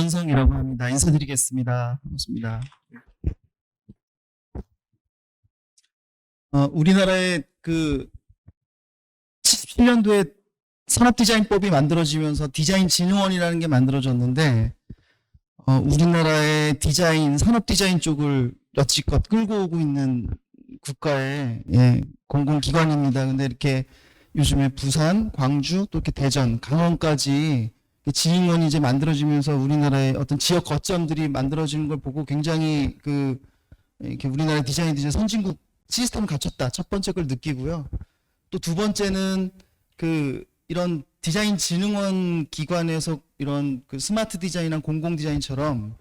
김원성이라고 합니다. 인사드리겠습니다. 반갑습니다. 우리나라의 77년도에 산업디자인법이 만들어지면서 디자인진흥원이라는 게 만들어졌는데, 우리나라의 디자인, 산업디자인 쪽을 여지껏 끌고 오고 있는 국가의 공공기관입니다. 근데 이렇게 요즘에 부산, 광주, 또 이렇게 대전, 강원까지 진흥원이 이제 만들어지면서 우리나라의 어떤 지역 거점들이 만들어지는 걸 보고 굉장히 이렇게 우리나라 디자인들이 선진국 시스템을 갖췄다. 첫 번째 걸 느끼고요. 또 두 번째는 이런 디자인 진흥원 기관에서 이런 스마트 디자인이나 공공 디자인처럼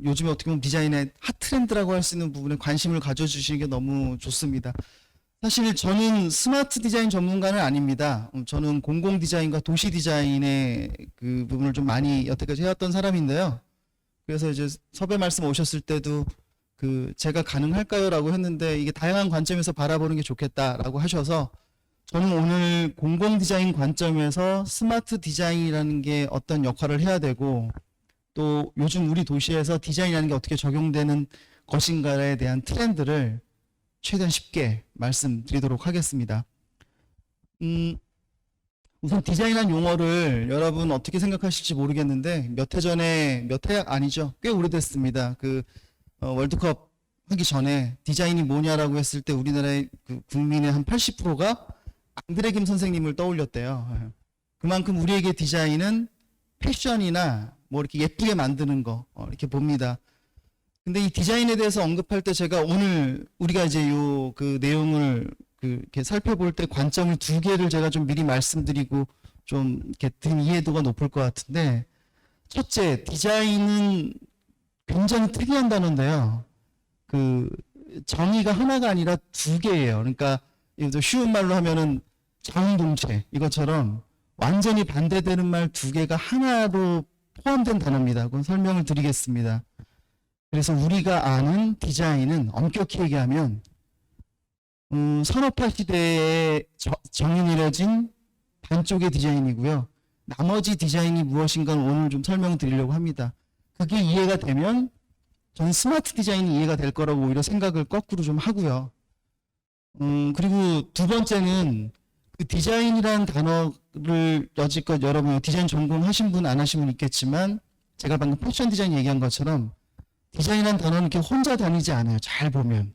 요즘에 어떻게 보면 디자인의 핫 트렌드라고 할 수 있는 부분에 관심을 가져주시는 게 너무 좋습니다. 사실 저는 스마트 디자인 전문가는 아닙니다. 저는 공공 디자인과 도시 디자인의 그 부분을 좀 많이 여태까지 해왔던 사람인데요. 그래서 이제 섭외 말씀 오셨을 때도 제가 가능할까요? 라고 했는데 이게 다양한 관점에서 바라보는 게 좋겠다라고 하셔서 저는 오늘 공공 디자인 관점에서 스마트 디자인이라는 게 어떤 역할을 해야 되고 또 요즘 우리 도시에서 디자인이라는 게 어떻게 적용되는 것인가에 대한 트렌드를 최대한 쉽게 말씀드리도록 하겠습니다. 우선 디자인이라는 용어를 여러분 어떻게 생각하실지 모르겠는데 몇 해 아니죠. 꽤 오래됐습니다. 월드컵 하기 전에 디자인이 뭐냐라고 했을 때 우리나라의 국민의 한 80%가 앙드레 김 선생님을 떠올렸대요. 그만큼 우리에게 디자인은 패션이나 뭐 이렇게 예쁘게 만드는 거 이렇게 봅니다. 근데 이 디자인에 대해서 언급할 때 제가 오늘 우리가 이제 내용을 이렇게 살펴볼 때 관점을 두 개를 제가 좀 미리 말씀드리고 좀 이렇게 든 이해도가 높을 것 같은데, 첫째, 디자인은 굉장히 특이한 단어인데요. 정의가 하나가 아니라 두 개예요. 그러니까 쉬운 말로 하면은 자웅동체 이것처럼 완전히 반대되는 말 두 개가 하나로 포함된 단어입니다. 그건 설명을 드리겠습니다. 그래서 우리가 아는 디자인은 엄격히 얘기하면 산업화 시대에 정의 내려진 반쪽의 디자인이고요. 나머지 디자인이 무엇인가는 오늘 좀 설명드리려고 합니다. 그게 이해가 되면 저는 스마트 디자인이 이해가 될 거라고 오히려 생각을 거꾸로 좀 하고요. 그리고 두 번째는 디자인이라는 단어를 여지껏 여러분 디자인 전공하신 분 안 하신 분 있겠지만 제가 방금 패션 디자인 얘기한 것처럼 디자인이라는 단어는 이렇게 혼자 다니지 않아요. 잘 보면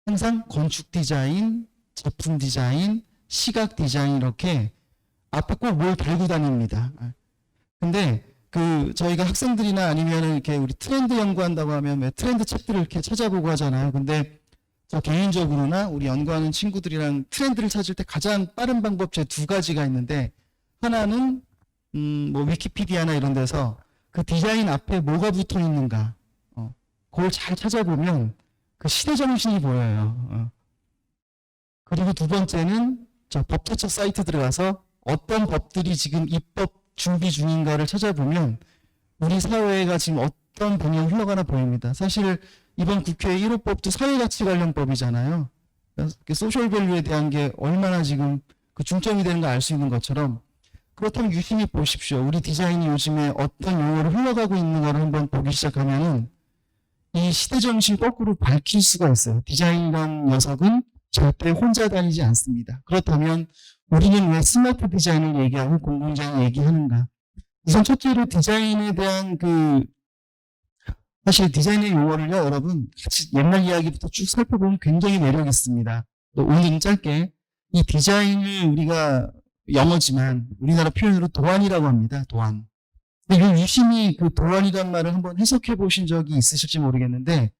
항상 건축 디자인, 제품 디자인, 시각 디자인 이렇게 앞에 꼭 뭘 달고 다닙니다. 근데 저희가 학생들이나 아니면 이렇게 우리 트렌드 연구한다고 하면 왜 트렌드 책들을 이렇게 찾아보고 하잖아요. 근데 저 개인적으로나 우리 연구하는 친구들이랑 트렌드를 찾을 때 가장 빠른 방법 제 두 가지가 있는데, 하나는 뭐 위키피디아나 이런 데서 디자인 앞에 뭐가 붙어 있는가 그걸 잘 찾아보면 시대 정신이 보여요. 그리고 두 번째는 저 법제처 사이트 들어가서 어떤 법들이 지금 입법 준비 중인가를 찾아보면 우리 사회가 지금 어떤 방향으로 흘러가나 보입니다. 사실 이번 국회 1호법도 사회가치 관련법이잖아요. 소셜밸류에 대한 게 얼마나 지금 중점이 되는 걸 알 수 있는 것처럼, 그렇다면 유심히 보십시오. 우리 디자인이 요즘에 어떤 용어로 흘러가고 있는가를 한번 보기 시작하면은 이 시대정신 거꾸로 밝힐 수가 있어요. 디자인이라는 녀석은 절대 혼자 다니지 않습니다. 그렇다면 우리는 왜 스마트 디자인을 얘기하고 공공디자인을 얘기하는가? 우선 첫째로 디자인에 대한 사실 디자인의 용어를요, 여러분 같이 옛날 이야기부터 쭉 살펴보면 굉장히 매력 있습니다. 오늘은 짧게 이 디자인을 우리가 영어지만 우리나라 표현으로 도안이라고 합니다. 도안. 근데 유심히 도안이란 말을 한번 해석해 보신 적이 있으실지 모르겠는데,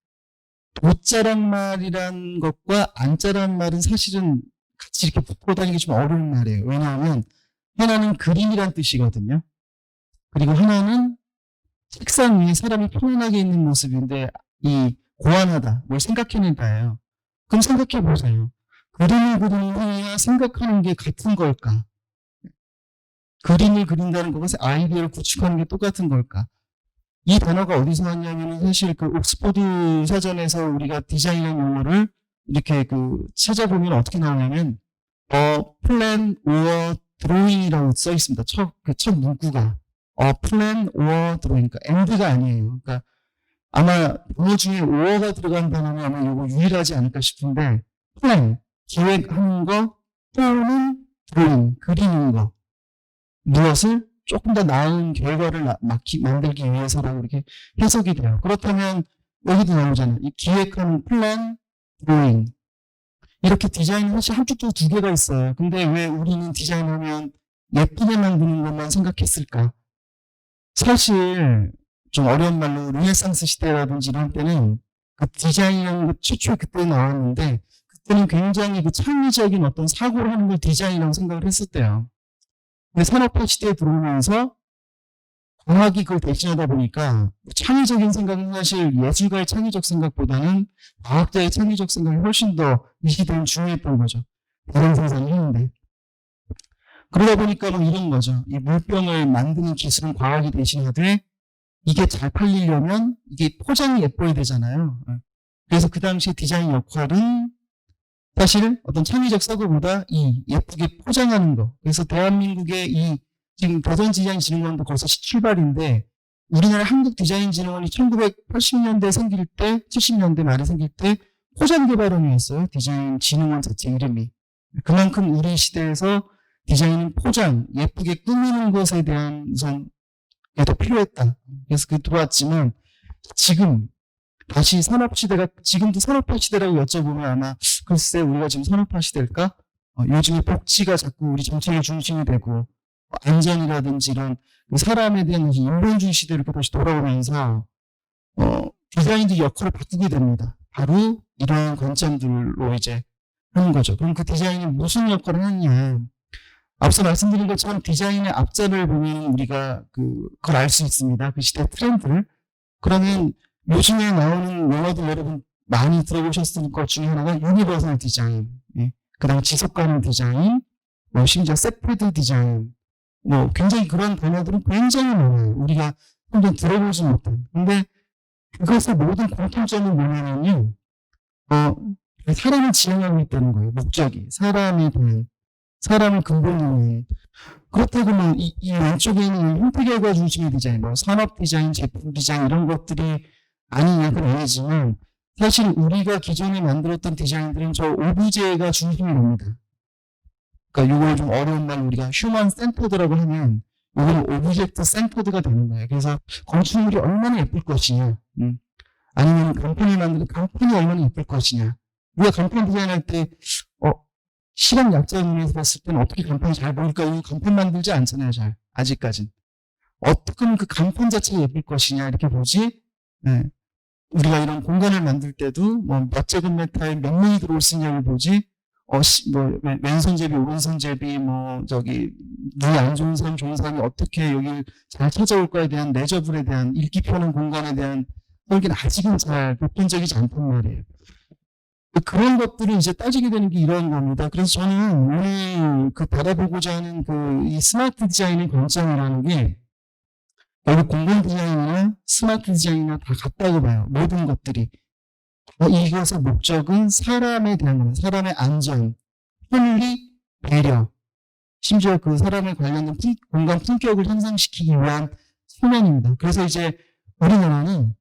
도자란 말이란 것과 안자란 말은 사실은 같이 이렇게 붙고 다니기 좀 어려운 말이에요. 왜냐하면 하나는 그림이란 뜻이거든요. 그리고 하나는 책상 위에 사람이 편안하게 있는 모습인데 이 고안하다, 뭘 생각해낸다예요. 그럼 생각해 보세요. 그림을 그리는 거와 생각하는 게 같은 걸까? 그림을 그린다는 것과 아이디어를 구축하는 게 똑같은 걸까? 이 단어가 어디서 왔냐면 사실 옥스퍼드 사전에서 우리가 디자인이라는 용어를 이렇게 찾아보면 어떻게 나오냐면 플랜 or drawing이라고 써 있습니다. 첫 문구가. plan or drawing. 그러니까 and가 아니에요. 그러니까 아마 단어 중에 or가 들어간 단어는 아마 이거 유일하지 않을까 싶은데 plan, 기획하는 거 또는 drawing, 그리는 거. 무엇을 조금 더 나은 결과를 만들기 위해서라고 이렇게 해석이 돼요. 그렇다면 여기도 나오잖아요. 이 기획하는 plan, drawing. 이렇게 디자인은 사실 한쪽도 두 개가 있어요. 근데 왜 우리는 디자인하면 예쁘게 만드는 것만 생각했을까? 사실 좀 어려운 말로 르네상스 시대라든지 이런 때는 그 디자인이라는 것 최초에 그때 나왔는데 그때는 굉장히 그 창의적인 어떤 사고를 하는 걸 디자인이라고 생각을 했었대요. 근데 산업화 시대에 들어오면서 과학이 그걸 대신하다 보니까 창의적인 생각은 사실 예술가의 창의적 생각보다는 과학자의 창의적 생각이 훨씬 더 이 시대는 중요했던 거죠. 다른 생산을 했는데. 그러다 보니까 뭐 이런 거죠. 이 물병을 만드는 기술은 과학이 대신하되 이게 잘 팔리려면 이게 포장이 예뻐야 되잖아요. 그래서 그 당시 디자인 역할은 사실 어떤 창의적 사고보다 이 예쁘게 포장하는 거. 그래서 대한민국의 이 지금 대전디자인진흥원도 벌써 출발인데 우리나라 한국디자인진흥원이 1980년대 생길 때, 70년대 말에 생길 때 포장개발원이었어요. 디자인진흥원 자체 이름이. 그만큼 우리 시대에서 디자인은 포장, 예쁘게 꾸미는 것에 대한 우선 더 필요했다. 그래서 그 들어왔지만 지금 다시 산업시대가 지금도 산업화 시대라고 여쭤보면 아마 글쎄 우리가 지금 산업화 시대일까? 요즘에 복지가 자꾸 우리 정책의 중심이 되고 안전이라든지 이런 사람에 대한 인본주의 시대로 다시 돌아오면서 디자인도 역할을 바꾸게 됩니다. 바로 이런 관점들로 이제 하는 거죠. 그럼 그 디자인이 무슨 역할을 하느냐? 앞서 말씀드린 것처럼 디자인의 앞자를 보면 우리가 그걸 알 수 있습니다. 그 시대 트렌드를. 그러면 요즘에 나오는 용어들 여러분 많이 들어보셨을 것 중에 하나가 유니버설 디자인, 그 다음 지속가능 디자인, 뭐 심지어 세프드 디자인, 뭐 굉장히 그런 단어들은 굉장히 많아요. 우리가 한번 들어보지 못한. 근데 그것의 모든 공통점은 뭐냐면요. 사람을 지향하고 있다는 거예요. 목적이. 사람에 대한. 사람을 근본으로 해. 그렇다고 뭐, 이 왼쪽에 있는 형태결과 중심의 디자인, 뭐, 산업 디자인, 제품 디자인, 이런 것들이 아니냐, 그건 아니지만, 사실 우리가 기존에 만들었던 디자인들은 저 오브제가 중심이 됩니다. 그러니까 이걸 좀 어려운 말로 우리가 휴먼 센터드라고 하면, 이건 오브젝트 센터드가 되는 거예요. 그래서 건축물이 얼마나 예쁠 것이냐, 아니면 간판을 만드는 간판이 얼마나 예쁠 것이냐. 우리가 간판 디자인할 때, 시각 약자의 눈에서 봤을 때는 어떻게 간판이 잘 보일까? 이 간판 만들지 않잖아요, 잘. 아직까진. 어떻게 하면 그 간판 자체가 예쁠 것이냐, 이렇게 보지. 네. 우리가 이런 공간을 만들 때도, 뭐, 몇 제곱미터에 몇 명이 들어올 수 있냐를 보지. 왼손잡이, 오른손잡이, 눈이 안 좋은 사람, 좋은 사람이 어떻게 여기를 잘 찾아올 거에 대한 레저블에 대한 읽기 편한 공간에 대한 설계는 아직은 잘 보편적이지 않단 말이에요. 그런 것들을 이제 따지게 되는 게 이런 겁니다. 그래서 저는 오늘 바라보고자 하는 이 스마트 디자인의 관점이라는 게 결국 공공 디자인이나 스마트 디자인이나 다 같다고 봐요. 모든 것들이. 이것의 목적은 사람에 대한 겁니다. 사람의 안전, 편리, 배려, 심지어 그 사람에 관련된 공간 품격을 향상시키기 위한 측면입니다. 그래서 이제 우리나라는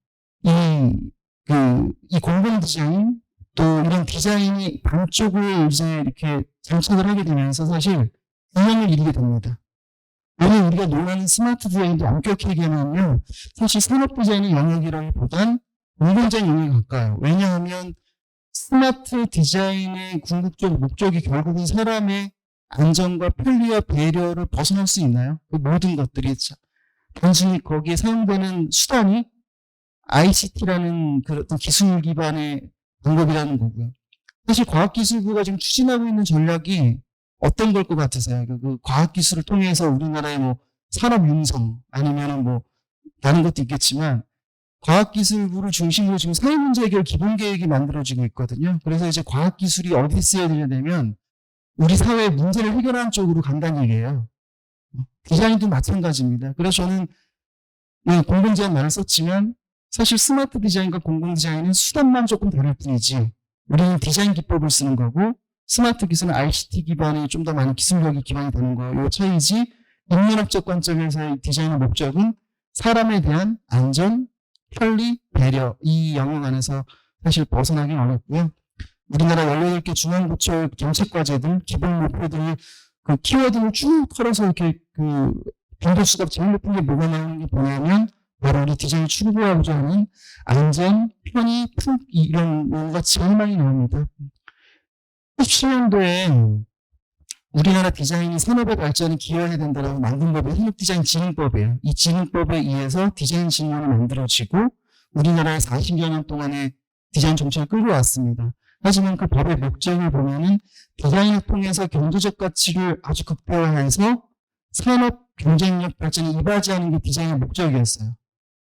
이 공공 디자인, 또 이런 디자인이 반쪽을 이제 이렇게 장착을 하게 되면서 사실 균형을 이루게 됩니다. 오늘 우리가 논하는 스마트 디자인도 엄격히 얘기하면요. 사실 산업 디자인의 영역이라기보단 공공디자인 영역에 가까워요. 왜냐하면 스마트 디자인의 궁극적 목적이 결국은 사람의 안전과 편리와 배려를 벗어날 수 있나요? 그 모든 것들이 단순히 거기에 사용되는 수단이 ICT라는 그런 기술 기반의 방법이라는 거고요. 사실 과학기술부가 지금 추진하고 있는 전략이 어떤 걸 것 같으세요? 그 과학기술을 통해서 우리나라의 뭐 산업 융성 아니면은 뭐 다른 것도 있겠지만 과학기술부를 중심으로 지금 사회문제 해결 기본계획이 만들어지고 있거든요. 그래서 이제 과학기술이 어디 쓰여야 되냐면 우리 사회의 문제를 해결하는 쪽으로 간다는 얘기예요. 디자인도 마찬가지입니다. 그래서 저는 공공디자인 말을 썼지만 사실 스마트 디자인과 공공디자인은 수단만 조금 다를 뿐이지 우리는 디자인 기법을 쓰는 거고 스마트 기술은 ICT 기반의 좀 더 많은 기술력이 기반이 되는 거 요 차이지 인문학적 관점에서의 디자인의 목적은 사람에 대한 안전, 편리, 배려 이 영역 안에서 사실 벗어나기 어렵고요. 우리나라 18개 중앙부처 정책과제들, 기본 목표들을 그 키워드를 쭉 털어서 이렇게 그 빈도수가 제일 높은 게 뭐가 나오는 게 뭐냐면 바로 우리 디자인 추구하고자 하는 안전, 편의, 이런 용어가 제일 많이 나옵니다. 17년도에 우리나라 디자인이 산업의 발전에 기여해야 된다라고 만든 법이 산업디자인진흥법이에요. 이 진흥법에 의해서 디자인 진흥원이 만들어지고 우리나라의 40여 년 동안의 디자인 정책을 끌고 왔습니다. 하지만 그 법의 목적을 보면은 디자인을 통해서 경제적 가치를 아주 극대화해서 산업 경쟁력 발전에 이바지하는 게 디자인의 목적이었어요.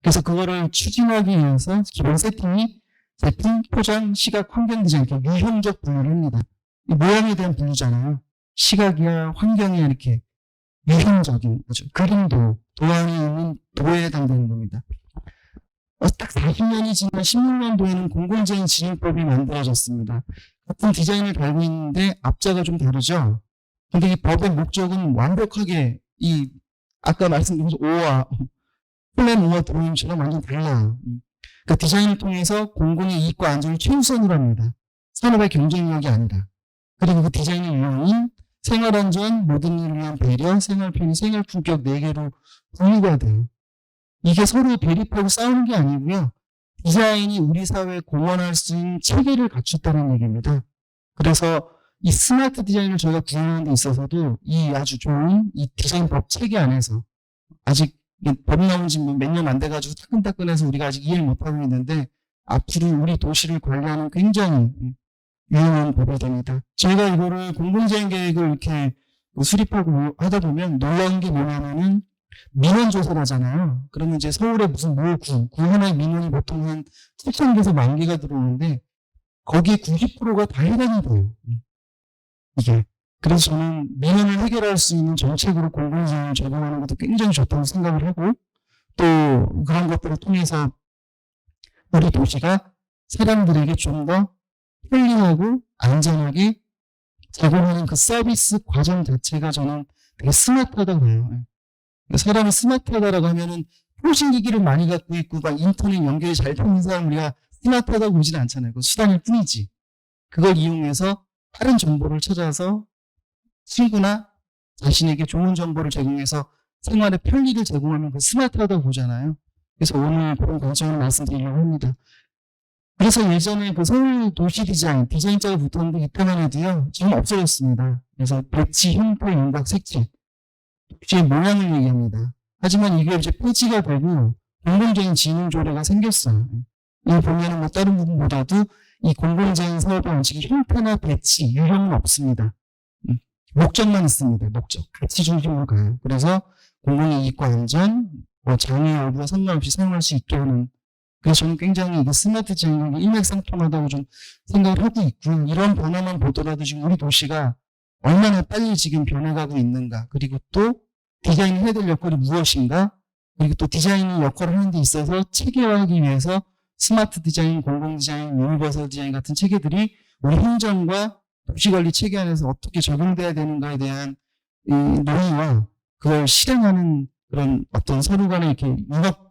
그래서 그거를 추진하기 위해서 기본 세팅이 제품, 포장, 시각, 환경 디자인, 이렇게 유형적 분류를 합니다. 이 모양에 대한 분류잖아요. 시각이야, 환경이야, 이렇게 유형적인 거죠. 그림도, 도안이 있는 도에 해당되는 겁니다. 딱 40년이 지난 16년도에는 공공재인진흥법이 만들어졌습니다. 같은 디자인을 달고 있는데 앞자가 좀 다르죠. 근데 이 법의 목적은 완벽하게 이 아까 말씀드린 O와 플랜 O와 드로잉처럼 완전 달라요. 그 디자인을 통해서 공공의 이익과 안전을 최우선으로 합니다. 산업의 경쟁력이 아니라. 그리고 그 디자인의 유형인 생활안전, 모든 일을 위한 배려, 생활편의, 생활품격 4개로 분류가 돼요. 이게 서로 대립하고 싸우는 게 아니고요. 디자인이 우리 사회에 공헌할 수 있는 체계를 갖췄다는 얘기입니다. 그래서 이 스마트 디자인을 저희가 구현하는 데 있어서도 이 아주 좋은 이 디자인법 체계 안에서 아직 법 나온 지 몇 년 안 돼가지고 따끈따끈해서 우리가 아직 이해를 못하고 있는데 앞으로 우리 도시를 관리하는 굉장히 유용한 법이 됩니다. 저희가 이거를 공공재생 계획을 이렇게 수립하고 하다 보면 놀라운 게 뭐냐면은 민원 조사를 하잖아요. 그러면 이제 서울에 무슨 구 하나의 민원이 보통 한 7,000개에서 10,000개가 들어오는데 거기에 90%가 다 해당이 돼요. 이게. 그래서 저는 민원을 해결할 수 있는 정책으로 공공재생을 적용하는 것도 굉장히 좋다고 생각을 하고 또 그런 것들을 통해서 우리 도시가 사람들에게 좀 더 편리하고 안전하게 제공하는 그 서비스 과정 자체가 저는 되게 스마트하다고 봐요. 사람이 스마트하다라고 하면은 통신기기를 많이 갖고 있고 막 인터넷 연결이 잘 되는 사람 우리가 스마트하다고 보지는 않잖아요. 그 수단일 뿐이지. 그걸 이용해서 빠른 정보를 찾아서 친구나 자신에게 좋은 정보를 제공해서 생활의 편리를 제공하면 그 스마트하다고 보잖아요. 그래서 오늘 그런 관점을 말씀드리려고 합니다. 그래서 예전에 그 서울 도시 디자인자가 붙었는데 이때만 해도요, 지금 없어졌습니다. 그래서 배치, 형태, 윤곽, 색채. 도시의 모양을 얘기합니다. 하지만 이게 이제 폐지가 되고 공공재인 진흥조례가 생겼어요. 이 보면은 뭐 다른 부분보다도 이 공공재인 사업의 원칙이 형태나 배치, 유형은 없습니다. 목적만 있습니다. 목적. 가치 중심으로 가요. 그래서 공공의 이익과 안전, 뭐 장애 여부와 상관없이 사용할 수 있게 하는. 그래서 저는 굉장히 스마트 디자인이 일맥상통하다고 좀 생각을 하고 있고, 이런 변화만 보더라도 지금 우리 도시가 얼마나 빨리 지금 변해가고 있는가. 그리고 또 디자인이 해야 될 역할이 무엇인가. 그리고 또 디자인이 역할을 하는 데 있어서 체계화하기 위해서 스마트 디자인, 공공 디자인, 유니버설 디자인 같은 체계들이 우리 행정과 도시관리 체계 안에서 어떻게 적용돼야 되는가에 대한 이 논의와 그걸 실행하는 그런 어떤 서로 간의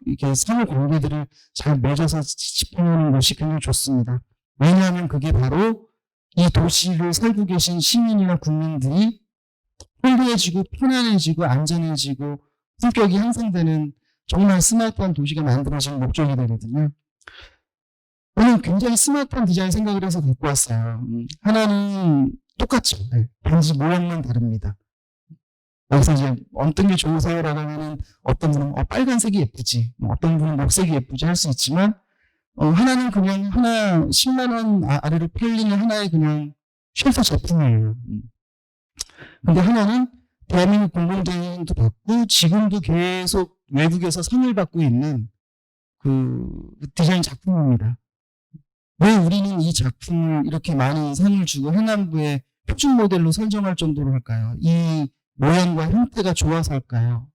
이렇게 상호 관계들을 잘 맺어서 짚어보는 것이 굉장히 좋습니다. 왜냐하면 그게 바로 이 도시를 살고 계신 시민이나 국민들이 편리해지고 편안해지고 안전해지고 품격이 향상되는 정말 스마트한 도시가 만들어지는 목적이 되거든요. 저는 굉장히 스마트한 디자인 생각을 해서 갖고 왔어요. 하나는 똑같죠. 네. 단지 모양만 다릅니다. 여기서 이제 어떤 게 좋으세요라고 하면은 어떤 분은 빨간색이 예쁘지, 어떤 분은 녹색이 예쁘지 할 수 있지만 하나는 그냥 하나 10만 원 아래로 팔리는 하나의 그냥 쉘터 제품이에요. 근데 하나는 대한민국 공공재능도 받고 지금도 계속 외국에서 상을 받고 있는 그 디자인 작품입니다. 왜 우리는 이 작품을 이렇게 많은 상을 주고 해남부의 표준 모델로 선정할 정도로 할까요? 이 모양과 형태가 좋아서 할까요?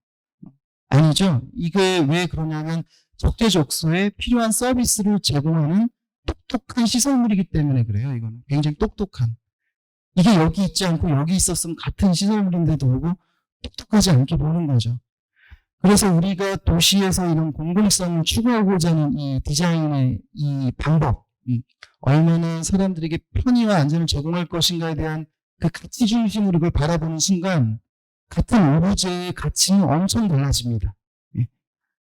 아니죠. 이게 왜 그러냐면 적재적소에 필요한 서비스를 제공하는 똑똑한 시설물이기 때문에 그래요. 이거는 굉장히 똑똑한. 이게 여기 있지 않고 여기 있었으면 같은 시설물인데도 불구하고 똑똑하지 않게 보는 거죠. 그래서 우리가 도시에서 이런 공공성을 추구하고자 하는 이 디자인의 이 방법, 얼마나 사람들에게 편의와 안전을 제공할 것인가에 대한 그 가치 중심으로 그걸 바라보는 순간 같은 오브제의 가치는 엄청 달라집니다. 예.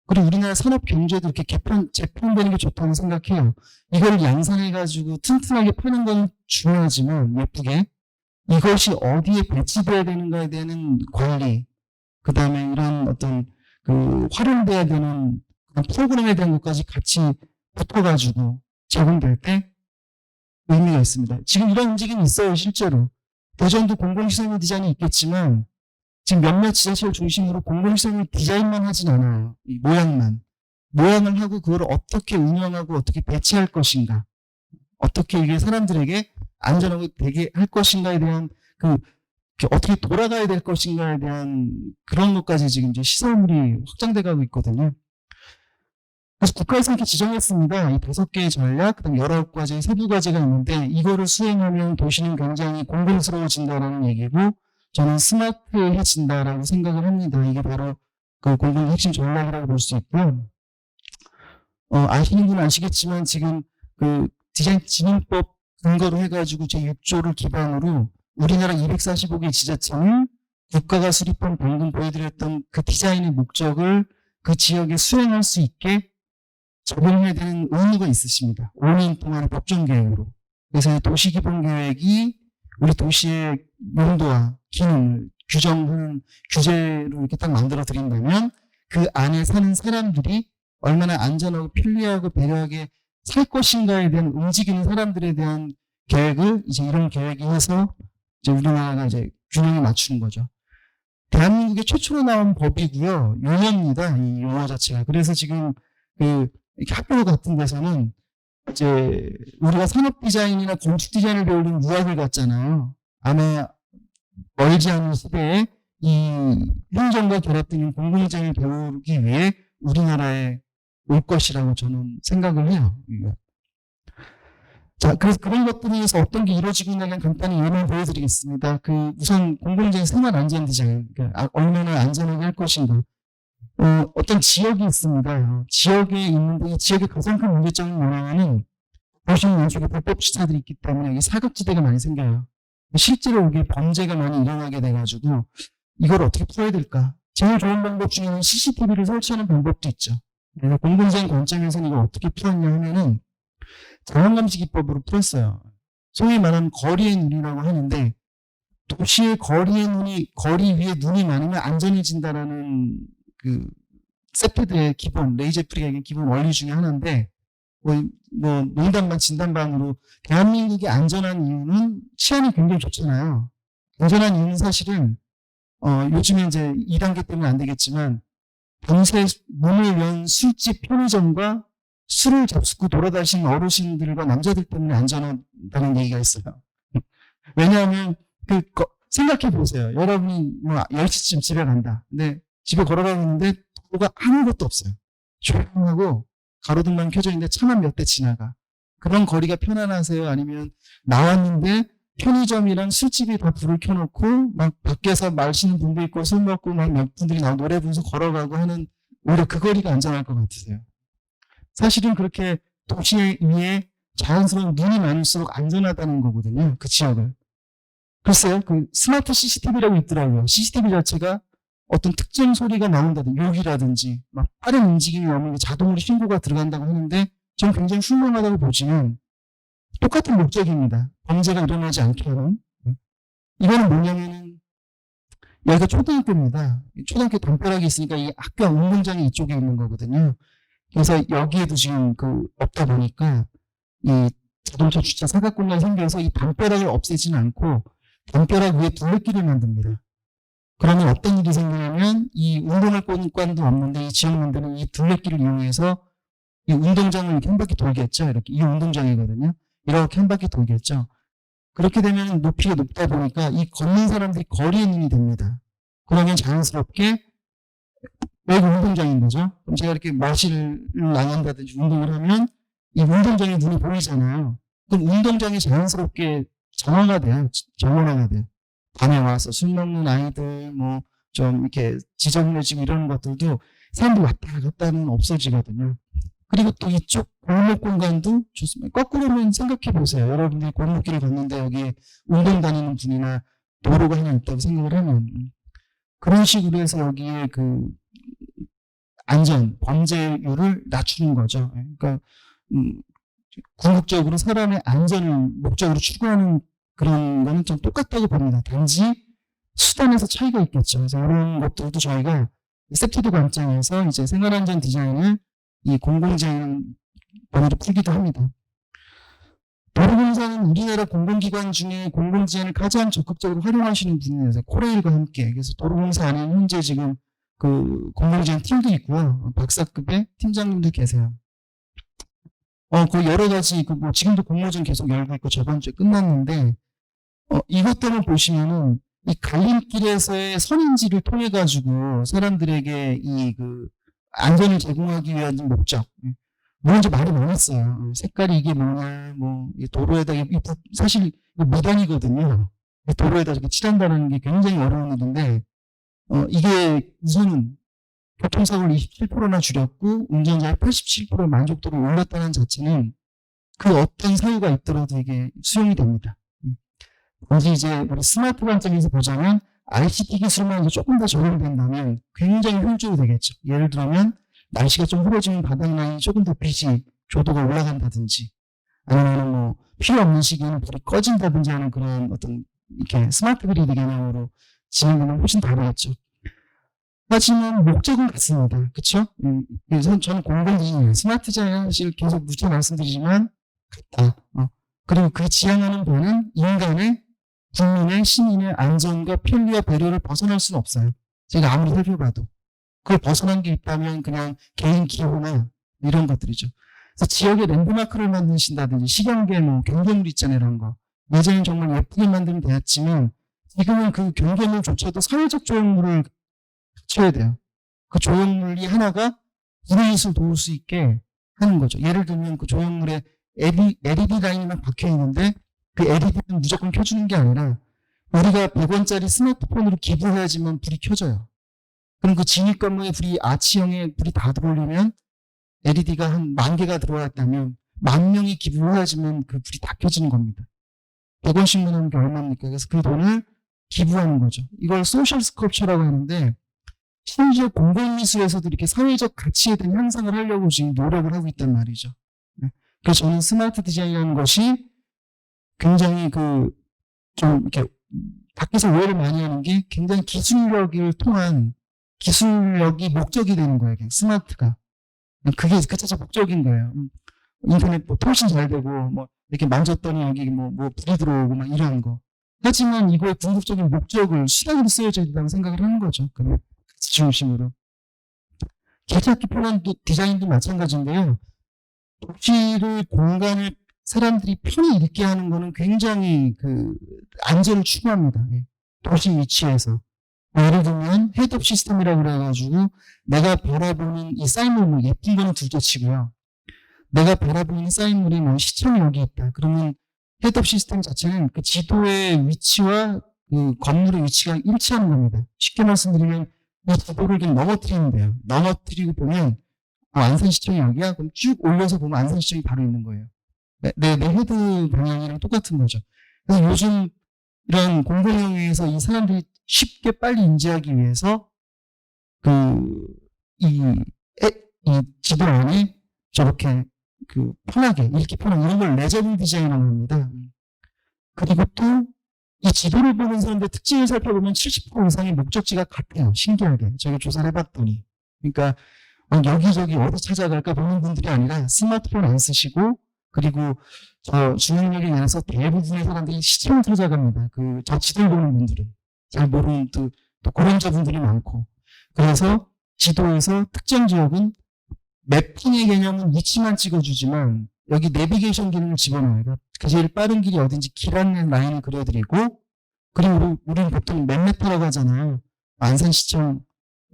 그리고 우리나라 산업 경제도 이렇게 재편되는 게 좋다고 생각해요. 이걸 양산해가지고 튼튼하게 파는 건 중요하지만 예쁘게 이것이 어디에 배치돼야 되는가에 대한 관리, 그 다음에 이런 어떤 그 활용돼야 되는 그런 프로그램에 대한 것까지 같이 붙어가지고 제공될 때 의미가 있습니다. 지금 이런 움직임이 있어요, 실제로. 대전도 공공시설 디자인이 있겠지만 지금 몇몇 지자체를 중심으로 공공시설 디자인만 하진 않아요. 이 모양을 하고 그걸 어떻게 운영하고 어떻게 배치할 것인가, 어떻게 이게 사람들에게 안전하게 되게 할 것인가에 대한 그 어떻게 돌아가야 될 것인가에 대한 그런 것까지 지금 이제 시설물이 확장돼 가고 있거든요. 그래서 국가에서 이렇게 지정했습니다. 이 5개의 전략, 그다음 19가지의 세부 과제가 있는데 이거를 수행하면 도시는 굉장히 공공스러워진다라는 얘기고 저는 스마트해진다라고 생각을 합니다. 이게 바로 그 공공의 핵심 전략이라고 볼 수 있고요. 아시는 분은 아시겠지만 지금 그 디자인 진흥법 근거로 해가지고 제6조를 기반으로 우리나라 245개 지자체는 국가가 수립한 방금 보여드렸던 그 디자인의 목적을 그 지역에 수행할 수 있게 적용해야 되는 의무가 있으십니다. 5년 동안의 법정계획으로. 그래서 도시기본계획이 우리 도시의 용도와 기능을 규정하는 규제로 이렇게 딱 만들어 드린다면 그 안에 사는 사람들이 얼마나 안전하고 편리하고 배려하게 살 것인가에 대한 움직이는 사람들에 대한 계획을 이제 이런 계획이 해서 이제 우리나라가 이제 균형에 맞추는 거죠. 대한민국의 최초로 나온 법이고요. 용어입니다. 이 용어 자체가. 그래서 지금 그 이렇게 학교 같은 데서는 이제 우리가 산업 디자인이나 건축 디자인을 배우는 유학을 갔잖아요. 아마 멀지 않은 시대에 이 행정과 결합된 공공디자인을 배우기 위해 우리나라에 올 것이라고 저는 생각을 해요. 자, 그래서 그런 것들에 의해서 어떤 게 이루어지고 있는지 간단히 예를 보여드리겠습니다. 그 우선 공공디자인 생활 안전 디자인, 그러니까 얼마나 안전하게 할 것인가. 어떤 지역이 있습니다. 지역에 있는데 이 지역의 가장 큰 문제점은 뭐냐면은 도시는 왼쪽에 불법 주차들이 있기 때문에 여기 사각지대가 많이 생겨요. 실제로 이게 범죄가 많이 일어나게 돼가지고 이걸 어떻게 풀어야 될까? 제일 좋은 방법 중에는 CCTV를 설치하는 방법도 있죠. 그래서 공공디자인 관점에서는 이걸 어떻게 풀었냐 하면은 자연감시 기법으로 풀었어요. 소위 말하는 거리의 눈이라고 하는데 도시의 거리의 눈이 거리 위에 눈이 많으면 안전해진다라는 그 세페드의 기본 레이제프리의 기본 원리 중에 하나인데 뭐 농담반 진담반으로 대한민국이 안전한 이유는 치안이 굉장히 좋잖아요. 안전한 이유는 사실은 요즘에 이제 2단계 때문에 안 되겠지만 밤새 문을 연 술집 편의점과 술을 잡수고 돌아다니시는 어르신들과 남자들 때문에 안전하다는 얘기가 있어요. 왜냐하면 생각해 보세요. 여러분이 뭐 10시쯤 집에 간다. 근데 집에 걸어가고 있는데 도로가 아무것도 없어요. 조용하고 가로등만 켜져 있는데 차만 몇 대 지나가. 그런 거리가 편안하세요? 아니면 나왔는데 편의점이랑 술집이 다 불을 켜놓고 막 밖에서 마시는 분도 있고 술 먹고 막 몇 분들이 노래 부르면서 걸어가고 하는 오히려 그 거리가 안전할 것 같으세요? 사실은 그렇게 도시 위에 자연스러운 눈이 많을수록 안전하다는 거거든요. 그 지역을. 글쎄요. 그 스마트 CCTV라고 있더라고요. CCTV 자체가 어떤 특정 소리가 나온다든지 욕이라든지 막 빠른 움직임이 나오면 자동으로 신고가 들어간다고 하는데 저는 굉장히 훌륭하다고 보지만 똑같은 목적입니다. 범죄가 일어나지 않게 하는. 이거는 뭐냐면은 여기가 초등학교입니다. 초등학교 담벼락이 있으니까 이 학교 운동장이 이쪽에 있는 거거든요. 그래서 여기에도 지금 없다 보니까 이 자동차 주차 사각공간이 생겨서 이 담벼락을 없애지는 않고 담벼락 위에 둘레길을 만듭니다. 그러면 어떤 일이 생기냐면 이 운동할 공간도 없는데 이 지역민들은 이 둘레길을 이용해서 이 운동장을 이렇게 한 바퀴 돌겠죠. 이렇게 이 운동장이거든요. 이렇게 한 바퀴 돌겠죠. 그렇게 되면 높이가 높다 보니까 이 걷는 사람들이 거리의 눈이 됩니다. 그러면 자연스럽게 여기 운동장인 거죠. 그럼 제가 이렇게 마실을 나간다든지 운동을 하면 이 운동장에 눈이 보이잖아요. 그럼 운동장이 자연스럽게 정화가 돼요. 밤에 와서 술 먹는 아이들, 뭐 좀 이렇게 지저분해지고 이런 것들도 사람들이 왔다 갔다 하면 없어지거든요. 그리고 또 이쪽 골목 공간도 좋습니다. 거꾸로는 생각해 보세요. 여러분들이 골목길을 걷는데 여기에 운동 다니는 분이나 도로가 하나 있다고 생각을 하면 그런 식으로 해서 여기에 그 안전, 범죄율을 낮추는 거죠. 그러니까 궁극적으로 사람의 안전을 목적으로 추구하는 그런 거는 좀 똑같다고 봅니다. 단지 수단에서 차이가 있겠죠. 그래서 이런 것들도 저희가 세프티도 관점에서 이제 생활안전 디자인을 이 공공재난 번호로 풀기도 합니다. 도로공사는 우리나라 공공기관 중에 공공재난을 가장 적극적으로 활용하시는 분이에요. 코레일과 함께. 그래서 도로공사 안에 현재 지금 그 공공재난 팀도 있고요. 박사급의 팀장님도 계세요. 그 여러 가지 뭐 지금도 공모전 계속 열고 있고 저번 주에 끝났는데 이것들을 보시면은 이 갈림길에서의 선인지를 통해 가지고 사람들에게 이 그 안전을 제공하기 위한 목적. 물론 이제 말이 많았어요. 색깔이 이게 뭐냐, 뭐 도로에다 사실 미단이거든요. 도로에다 이렇게 칠한다는 게 굉장히 어려운 일인데 이게 우선은 교통사고를 27%나 줄였고 운전자의 87% 만족도를 올렸다는 자체는 그 어떤 사유가 있더라도 이게 수용이 됩니다. 단지 이제 우리 스마트 관점에서 보자면 ICT 기술만 이제 조금 더 적용된다면 굉장히 효율적으로 되겠죠. 예를 들면 날씨가 좀 흐려지면 바닥 라인이 조금 더 빛이 조도가 올라간다든지 아니면 뭐 필요 없는 시기에는 불이 꺼진다든지 하는 그런 어떤 이렇게 스마트 그리드 개념으로 진행되면 훨씬 다르겠죠. 하지만 목적은 같습니다. 그쵸? 그래서 저는 공공디자인, 스마트 디자인 사실 계속 누차 말씀드리지만 같다. 그리고 그 지향하는 바는 인간의 국민의 시민의 안전과 편리와 배려를 벗어날 수는 없어요. 제가 아무리 살펴봐도. 그걸 벗어난 게 있다면 그냥 개인 기호나 이런 것들이죠. 그래서 지역에 랜드마크를 만드신다든지 식양계 뭐 경계물 있잖아요. 이런 거. 예전엔 정말 예쁘게 만들면 되었지만 지금은 그 경계물조차도 사회적 조형물을 갖춰야 돼요. 그 조형물이 하나가 인해잇을 도울 수 있게 하는 거죠. 예를 들면 그 조형물에 LED 라인이 박혀 있는데 그 LED는 무조건 켜주는 게 아니라 우리가 100원짜리 스마트폰으로 기부해야지만 불이 켜져요. 그럼 그 진입 건물에 불이 아치형에 불이 다 들어오려면 LED가 한 10,000개가 들어왔다면 10,000명이 기부를 해야지만 그 불이 다 켜지는 겁니다. 100원씩 내는 게 얼마입니까? 그래서 그 돈을 기부하는 거죠. 이걸 소셜 스컬프처라고 하는데 심지어 공공미술에서도 이렇게 사회적 가치에 대한 향상을 하려고 지금 노력을 하고 있단 말이죠. 그래서 저는 스마트 디자인이라는 것이 굉장히 좀 이렇게 밖에서 오해를 많이 하는 게 굉장히 기술력을 통한 기술력이 목적이 되는 거예요. 그냥 스마트가. 그게 그 자체 목적인 거예요. 인터넷 뭐 통신 잘 되고 뭐 이렇게 만졌더니 여기 뭐 불이 들어오고 막 이런 거. 하지만 이거의 궁극적인 목적을 수단으로 쓰여져야 된다고 생각을 하는 거죠. 그냥 가치 중심으로. 개잡기 편한 디자인도 마찬가지인데요. 도시를 공간을 사람들이 편히 있게 하는 거는 굉장히 안전을 추구합니다. 도시 위치에서. 예를 들면 헤드업 시스템이라고 그래가지고 내가 바라보는 이 사인물 뭐 예쁜 거는 둘째 치고요. 내가 바라보는 사인물이 뭐 시청이 여기 있다. 그러면 헤드업 시스템 자체는 그 지도의 위치와 그 건물의 위치가 일치하는 겁니다. 쉽게 말씀드리면 이 지도를 그냥 넘어뜨리면 돼요. 넘어뜨리고 보면 안산시청이 여기야? 그럼 쭉 올려서 보면 안산시청이 바로 있는 거예요. 내 헤드 방향이랑 똑같은 거죠. 그래서 요즘 이런 공공영역에서 이 사람들이 쉽게 빨리 인지하기 위해서 이 지도 안에 저렇게 편하게 읽기 편한 이런 걸 레저블 디자인이라고 합니다. 그리고 또 이 지도를 보는 사람들 특징을 살펴보면 70% 이상의 목적지가 같아요. 신기하게 저희가 조사를 해봤더니. 그러니까 여기저기 어디 찾아갈까 보는 분들이 아니라 스마트폰 안 쓰시고 그리고 저 중앙역에 내려서 대부분의 사람들이 시청을 찾아갑니다. 저 지도를 보는 분들은 잘 모르는 또 고령자분들이 많고. 그래서 지도에서 특정 지역은 매핑의 개념은 위치만 찍어주지만 여기 내비게이션 기능을 집어넣어요. 그 제일 빠른 길이 어딘지 길 안내 라인을 그려드리고 그리고 우리는 보통 몇 메타라고 하잖아요. 안산시청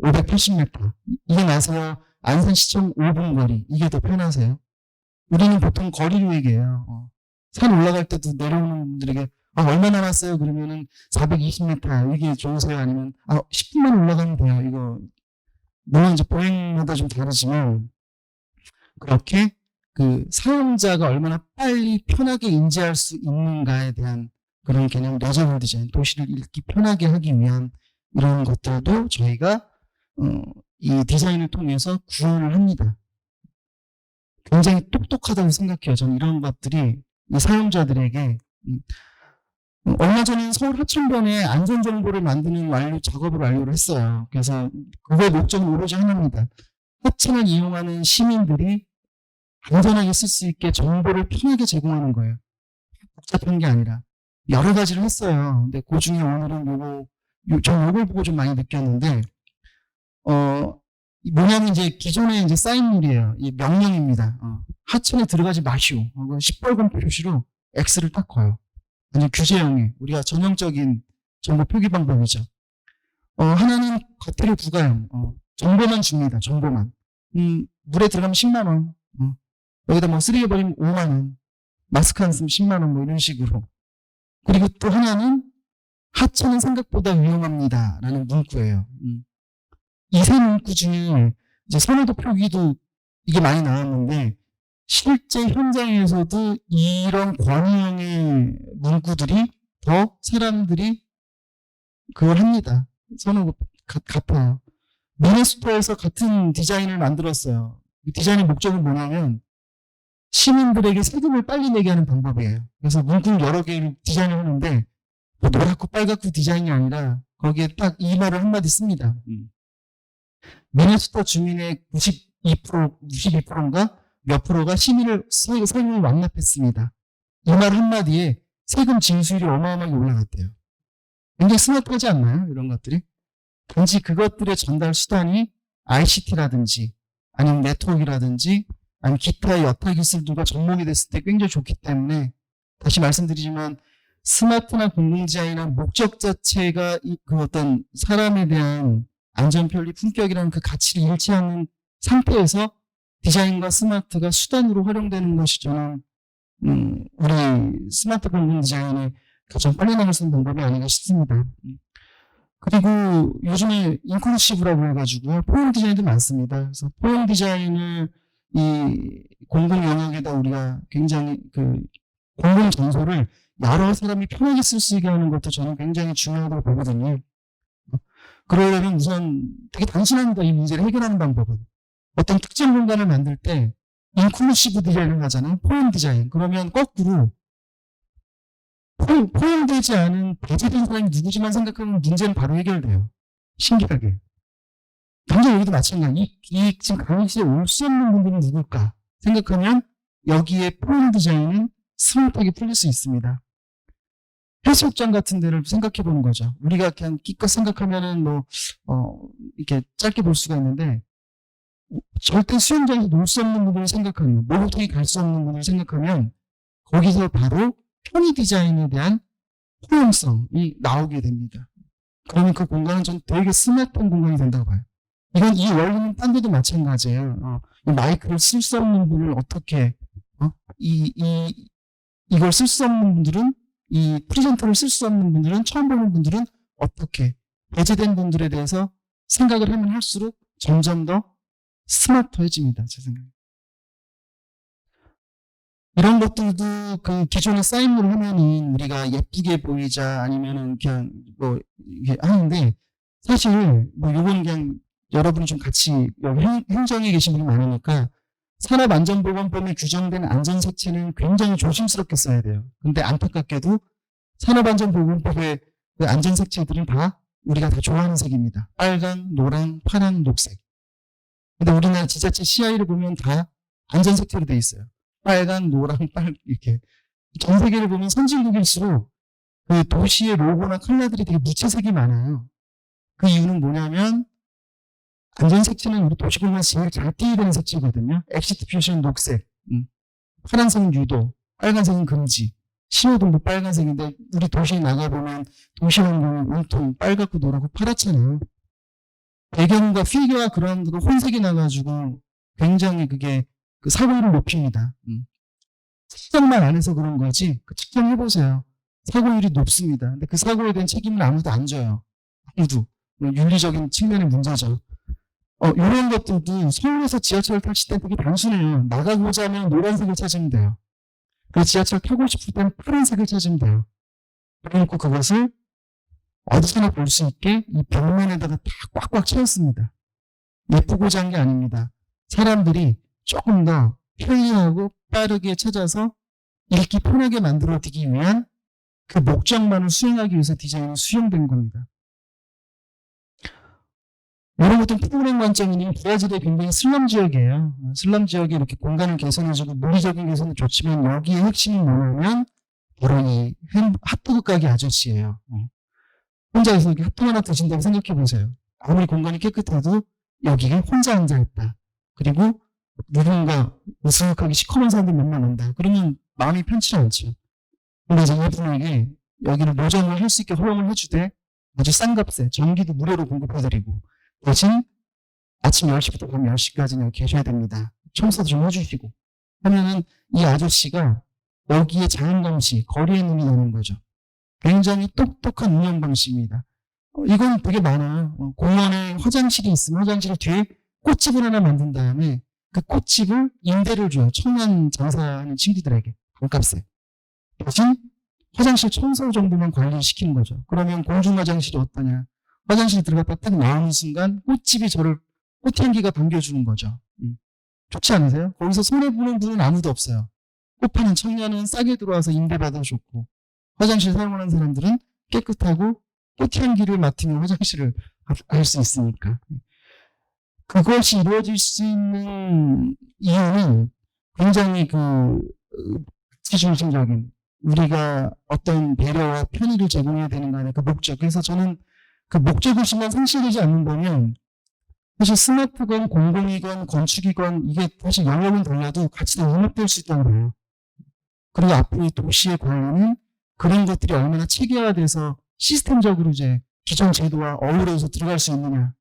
580m. 이게 나서요. 안산시청 5분 거리. 이게 더 편하세요. 우리는 보통 거리로 얘기해요. 산 올라갈 때도 내려오는 분들에게 얼마 남았어요? 그러면은 420m 이게 좋으세요? 아니면 10분만 올라가면 돼요. 이거 물론 이제 보행마다 좀 다르지만 그렇게 그 사용자가 얼마나 빨리 편하게 인지할 수 있는가에 대한 그런 개념 레저블 디자인, 도시를 읽기 편하게 하기 위한 이런 것들도 저희가 이 디자인을 통해서 구현을 합니다. 굉장히 똑똑하다고 생각해요. 저는 이런 것들이 이 사용자들에게 얼마 전에 서울 하천변에 안전정보를 만드는 작업을 완료를 했어요. 그래서 그거의 목적은 오로지 하나입니다. 하천을 이용하는 시민들이 안전하게 쓸 수 있게 정보를 편하게 제공하는 거예요. 복잡한 게 아니라. 여러 가지를 했어요. 근데 그 중에 오늘은 저는 요걸 보고 좀 많이 느꼈는데, 뭐냐면 이제 기존에 이제 사인물이에요. 이 명령입니다. 하천에 들어가지 마시오. 시뻘건 표시로 X를 딱 거요. 완전 규제형의 우리가 전형적인 정보 표기 방법이죠. 하나는 과태료 부과형. 정보만 줍니다. 정보만. 물에 들어가면 10만 원. 여기다 뭐 쓰레기 버리면 5만 원. 마스크 안 쓰면 10만 원 뭐 이런 식으로. 그리고 또 하나는 하천은 생각보다 위험합니다. 라는 문구예요. 이 세 문구 중에 이제 선호도 표기도 이게 많이 나왔는데 실제 현장에서도 이런 권위형의 문구들이 더 사람들이 그걸 합니다. 선호 같아요. 미네소타에서 같은 디자인을 만들었어요. 이 디자인의 목적은 뭐냐면 시민들에게 세금을 빨리 내게 하는 방법이에요. 그래서 문구 여러 개를 디자인을 하는데 뭐 노랗고 빨갛고 디자인이 아니라 거기에 딱 이 말을 한마디 씁니다. 미네소타 주민의 92%인가 몇 프로가 세금을 완납했습니다. 이 말 한마디에 세금 징수율이 어마어마하게 올라갔대요. 굉장히 스마트하지 않나요? 이런 것들이. 단지 그것들의 전달 수단이 ICT라든지 아니면 네트워크라든지 아니면 기타의 여타 기술들과 접목이 됐을 때 굉장히 좋기 때문에 다시 말씀드리지만 스마트나 공공지향이나 목적 자체가 그 어떤 사람에 대한 안전, 편리, 품격이라는 그 가치를 잃지 않는 상태에서 디자인과 스마트가 수단으로 활용되는 것이 저는 우리 스마트 공공 디자인의 가장 빨리 나갈 수 있는 방법이 아닌가 싶습니다. 그리고 요즘에 인클루시브라고 해가지고요. 포용 디자인도 많습니다. 그래서 포용 디자인을 이 공공 영역에다 우리가 굉장히 그 공공 장소를 여러 사람이 편하게 쓸 수 있게 하는 것도 저는 굉장히 중요하다고 보거든요. 그러려면 우선 되게 단순합니다. 이 문제를 해결하는 방법은. 어떤 특정 공간을 만들 때 인클루시브 디자인을 하잖아요. 포용 디자인. 그러면 거꾸로 포용되지 않은 배제된 사람이 누구지만 생각하면 문제는 바로 해결돼요. 신기하게. 당장 여기도 마찬가지. 지금 강의실에 올 수 없는 분들은 누굴까 생각하면 여기에 포용 디자인은 스마트하게 풀릴 수 있습니다. 해수욕장 같은 데를 생각해 보는 거죠. 우리가 그냥 기껏 생각하면은 이렇게 짧게 볼 수가 있는데 절대 수영장에서 놀 수 없는 분들을 생각하면, 목욕탕에 갈 수 없는 분들을 생각하면 거기서 바로 편의 디자인에 대한 포용성이 나오게 됩니다. 그러면 그 공간은 전 되게 스마트한 공간이 된다고 봐요. 이 원리는 딴 데도 마찬가지예요. 이 마이크를 쓸 수 없는 분을 어떻게, 이걸 쓸 수 없는 분들은, 이 프리젠터를 쓸 수 없는 분들은, 처음 보는 분들은 어떻게, 배제된 분들에 대해서 생각을 하면 할수록 점점 더 스마트해집니다. 제 생각에. 이런 것들도 그 기존의 사인물을 하면은 우리가 예쁘게 보이자 아니면은 그냥 뭐 이게 하는데 사실 뭐 요거는 그냥 여러분이 좀 같이 여기 행정에 계신 분이 많으니까 산업안전보건법에 규정된 안전색채는 굉장히 조심스럽게 써야 돼요. 근데 안타깝게도 산업안전보건법의 그 안전색채들은 다 우리가 다 좋아하는 색입니다. 빨간, 노랑, 파랑, 녹색. 근데 우리나라 지자체 CI를 보면 다 안전색채로 돼 있어요. 빨간, 노랑, 이렇게. 전 세계를 보면 선진국일수록 그 도시의 로고나 컬러들이 되게 무채색이 많아요. 그 이유는 뭐냐면 안전색채는 우리 도시공간 제일 잘 띄게 되는 색채거든요. 엑시트 표시는 녹색, 파란색은 유도, 빨간색은 금지, 신호등도 빨간색인데 우리 도시에 나가보면 도시 환경이 온통 빨갛고 노랗고 파랗잖아요. 배경과 피규어가 그런 거 혼색이 나가지고 굉장히 그게 그 사고율을 높입니다. 측정만 안 해서 그런 거지, 측정해보세요. 사고율이 높습니다. 근데 그 사고에 대한 책임은 아무도 안 져요. 아무도. 윤리적인 측면의 문제죠. 이런 것들도 서울에서 지하철을 탈 때 되게 단순해요. 나가고자 하면 노란색을 찾으면 돼요. 그 지하철 타고 싶을 때는 파란색을 찾으면 돼요. 그래놓고 그것을 어디서나 볼 수 있게 이 벽면에다가 다 꽉꽉 채웠습니다. 예쁘고자 한 게 아닙니다. 사람들이 조금 더 편리하고 빠르게 찾아서 읽기 편하게 만들어두기 위한 그 목적만을 수행하기 위해서 디자인이 수용된 겁니다. 이런 것도 프로그램 관점이니 브라질의 굉장히 슬럼 지역이에요. 슬럼 지역에 이렇게 공간을 개선해주고 물리적인 개선은 좋지만 여기에 핵심이 뭐냐면 바로 이 핫도그 가게 아저씨예요. 혼자서 이렇게 핫도그 하나 드신다고 생각해 보세요. 아무리 공간이 깨끗해도 여기에 혼자 앉아있다. 그리고 누군가 으슥하게 시커먼 사람들 몇만 온다. 그러면 마음이 편치 않죠. 근데 이제 이분에게 여기를 노점을 할 수 있게 허용을 해주되 아주 싼 값에 전기도 무료로 공급해드리고 대신 아침 10시부터 밤 10시까지는 여기 계셔야 됩니다. 청소도 좀 해주시고 하면은 이 아저씨가 여기에 자연감시, 거리의 눈이 나는 거죠. 굉장히 똑똑한 운영 방식입니다. 이건 되게 많아요. 공원에 화장실이 있으면 화장실 뒤에 꽃집을 하나 만든 다음에 그 꽃집을 임대를 줘요. 청년 장사하는 친구들에게 반값에. 대신 화장실 청소 정도만 관리시키는 거죠. 그러면 공중 화장실이 어떠냐. 화장실 들어갔다 딱 나오는 순간 꽃집이 저를 꽃향기가 반겨주는 거죠. 좋지 않으세요? 거기서 손해보는 분은 아무도 없어요. 꽃 파는 청년은 싸게 들어와서 임대받아줬고 화장실 사용하는 사람들은 깨끗하고 꽃향기를 맡으며 화장실을 할 수 있으니까. 그것이 이루어질 수 있는 이유는 굉장히 가치 중심적인 우리가 어떤 배려와 편의를 제공해야 되는 거 아니야. 그 목적. 그래서 저는 그 목적의식만 상실되지 않는다면 사실 스마트건 공공이건 건축이건 이게 사실 영역은 달라도 같이 다 융합될 수 있다는 거예요. 그리고 앞으로 이 도시의 관리는 그런 것들이 얼마나 체계화돼서 시스템적으로 이제 기존 제도와 어우러져서 들어갈 수 있느냐.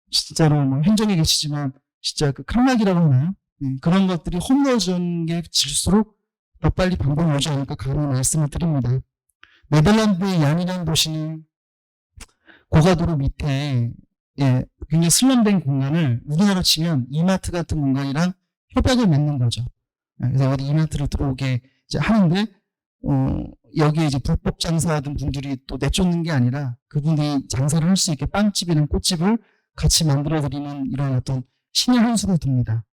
진짜로 뭐 행정에 계시지만 진짜 그 칸막이라고 하나요? 그런 것들이 허물어지는 게 질수록 더 빨리 방법이 오지 않을까 감히 말씀을 드립니다. 네덜란드의 얀이라는 도시는 고가도로 밑에 굉장히 슬럼된 공간을 우리나라로 치면 이마트 같은 공간이랑 협약을 맺는 거죠. 그래서 어디 이마트를 들어오게 이제 하는데 여기에 이제 불법 장사하던 분들이 또 내쫓는 게 아니라 그분이 장사를 할 수 있게 빵집이랑 꽃집을 같이 만들어드리는 이런 어떤 신의 한 수를 둡니다.